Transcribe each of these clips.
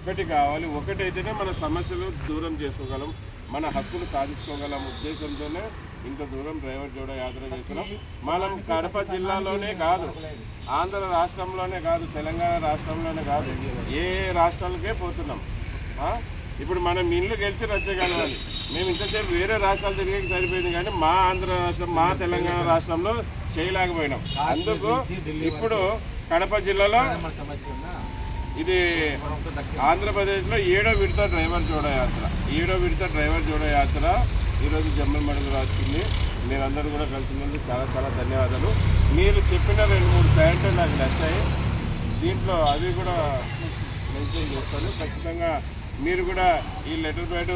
ఒకటి కావాలి. ఒకటైతేనే మన సమస్యలు దూరం చేసుకోగలం, మన హక్కులు సాధించుకోగలం ఉద్దేశంతోనే ఇంత దూరం డ్రైవర్ జోడో యాత్ర చేస్తున్నాం. మనం కడప జిల్లాలోనే కాదు, ఆంధ్ర రాష్ట్రంలోనే కాదు, తెలంగాణ రాష్ట్రంలోనే కాదు, ఏ రాష్ట్రాలకే పోతున్నాం. ఇప్పుడు మనం ఇల్లు గెలిచి రచ్చగలవాలి. మేము ఇంతసేపు వేరే రాష్ట్రాలు తిరిగి సరిపోయింది, కానీ మా ఆంధ్ర రాష్ట్రం, మా తెలంగాణ రాష్ట్రంలో చేయలేకపోయినాం. అందుకు ఇప్పుడు కడప జిల్లాలో ఇది ఆంధ్రప్రదేశ్లో 7వ విడత డ్రైవర్ జోడో యాత్ర, 7వ విడత డ్రైవర్ జోడో యాత్ర ఈరోజు జమ్మలమడుగులో వచ్చింది. మీరందరూ కూడా కలిసినందుకు చాలా చాలా ధన్యవాదాలు. మీరు చెప్పిన 2-3 పాయింట్లు నాకు నచ్చాయి. దీంట్లో అవి కూడా మెన్షన్ చేస్తాను. ఖచ్చితంగా మీరు కూడా ఈ లెటర్ ప్యాడ్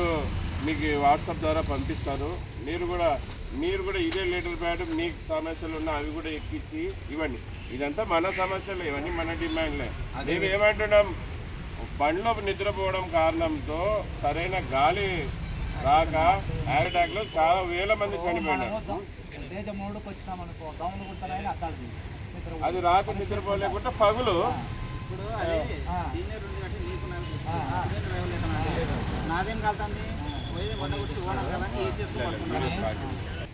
మీకు వాట్సాప్ ద్వారా పంపిస్తారు. మీరు కూడా ఇదే లెటర్ ప్యాడ్ మీకు సమస్యలు ఉన్నా అవి కూడా ఎక్కించి ఇవ్వండి. ఇదంతా మన సమస్యలు, ఇవన్నీ మన డిమాండ్లే. మేము ఏమంటున్నాం, బండ్లో నిద్రపోవడం కారణంతో సరైన గాలి రాక అటాక్లో చాలా వేల మంది చనిపోయినారు. అది రాత్రి నిద్రపోలేకుండా పగులు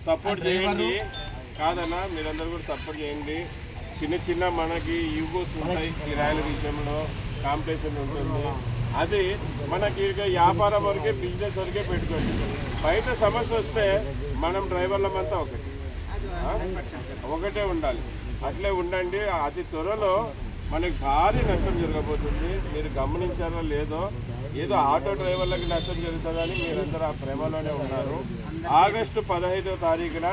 సపోర్ట్ చేయండి. కాదన్నా, మీరందరూ కూడా సపోర్ట్ చేయండి. చిన్న మనకి యూగోస్ ఉంటాయి, కిరాయిల విషయంలో కాంపిటీషన్ ఉంటుంది. అది మనకి వ్యాపారం వరకే, బిజినెస్ వరకే పెట్టుకోండి. బయట సమస్య వస్తే మనం డ్రైవర్లమంతా ఒకటే ఉండాలి. అట్లే ఉండండి. అతి త్వరలో మనకి భారీ నష్టం జరగబోతుంది. మీరు గమనించారో లేదో, ఏదో ఆటో డ్రైవర్లకి నష్టం జరుగుతుందని మీరందరూ ఆ ప్రేమలోనే ఉన్నారు. ఆగస్టు 15వ తారీఖున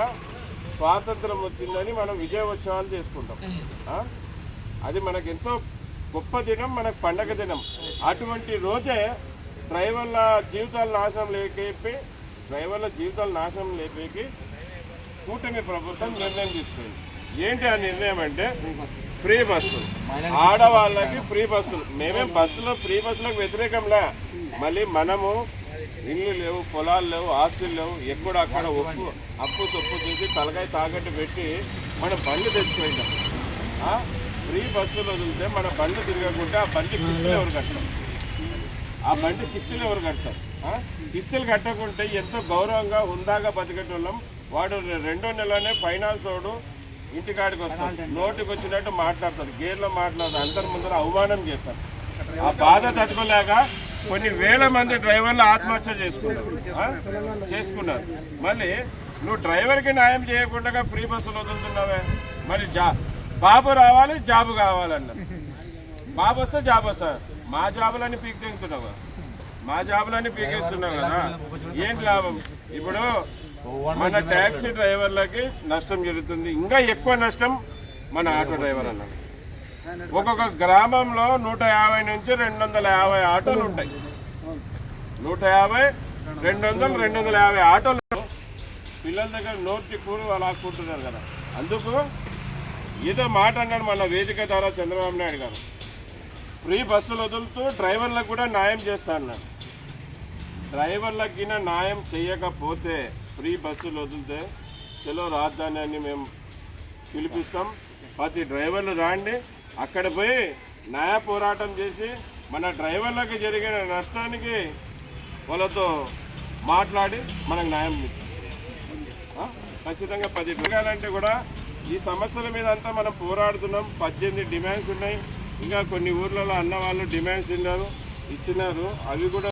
స్వాతంత్రం వచ్చిందని మనం విజయోత్సవాలు చేసుకుంటాం. అది మనకెంతో గొప్ప దినం, మనకు పండగ దినం. అటువంటి రోజే డ్రైవర్ల జీవితాలు నాశనం లేపేకి కూటమి ప్రభుత్వం నిర్ణయం తీసుకుంది. ఏంటి ఆ నిర్ణయం అంటే, ఫ్రీ బస్సులు, ఆడవాళ్ళకి ఫ్రీ బస్సులు. మేమేం ఫ్రీ బస్సులకు వ్యతిరేకంలే. మళ్ళీ మనము ఇల్లు లేవు, పొలాలు లేవు, ఆస్తులు లేవు, ఎక్కడక్కడ అప్పు సొప్పు చేసి తలకాయ తాకట్టు పెట్టి మన బండ్లు తెచ్చుకుంటాం. ఫ్రీ బస్సులు వదిలితే మన బండ్లు తిరగకుంటే ఆ బండి కిస్తులు ఎవరు కడతాం? కిస్తులు కట్టకుంటే ఎంతో గౌరవంగా హుందాగా బతికేటోళ్ళం. వాడు 2వ నెలనే ఫైనాన్స్ వాడు ఇంటికాడికి వస్తాడు, నోటికి వచ్చినట్టు మాట్లాడతాడు, గేర్లో మాట్లాడతాడు, అందరి ముందర అవమానం చేస్తాడు. ఆ బాధ తట్టుకోలేక కొన్ని వేల మంది డ్రైవర్లు ఆత్మహత్య చేసుకున్నారు. మళ్ళీ నువ్వు డ్రైవర్కి న్యాయం చేయకుండా ఫ్రీ బస్సులు వదులుతున్నావే. మరి బాబు రావాలి, జాబు కావాలన్నారు. బాబు వస్తే జాబ్ వస్తారు. మా జాబులన్నీ పీకెత్తున్నావు, మా జాబులన్నీ పీకేస్తున్నావు కదా, ఏంటి లాభం? ఇప్పుడు మన ట్యాక్సీ డ్రైవర్లకి నష్టం జరుగుతుంది. ఇంకా ఎక్కువ నష్టం మన ఆటో డ్రైవర్ అన్నాడు. ఒక్కొక్క గ్రామంలో 150 నుంచి 250 ఆటోలు ఉంటాయి. 150, 200, 250 ఆటోలు పిల్లల దగ్గర నోటి కూడు అలా కూర్చున్నారు కదా. అందుకు ఏదో మాట అన్నాడు మన వేదిక ద్వారా చంద్రబాబు నాయుడు గారు, ఫ్రీ బస్సులు వదులుతూ డ్రైవర్లకు కూడా న్యాయం చేస్తా అన్నాడు. డ్రైవర్లకి న్యాయం చేయకపోతే ఫ్రీ బస్సులు వదిలితే చలో రాజధాని మేము పిలిపిస్తాం. ప్రతి డ్రైవర్లు రాండి, అక్కడ పోయి న్యాయ పోరాటం చేసి మన డ్రైవర్లకు జరిగిన నష్టానికి వాళ్ళతో మాట్లాడి మనకు న్యాయం ఖచ్చితంగా 10 తిరగాలంటే కూడా ఈ సమస్యల మీద అంతా మనం పోరాడుతున్నాం. 18 డిమాండ్స్ ఉన్నాయి. ఇంకా కొన్ని ఊర్లలో అన్న వాళ్ళు డిమాండ్స్ ఇచ్చినారు, అవి కూడా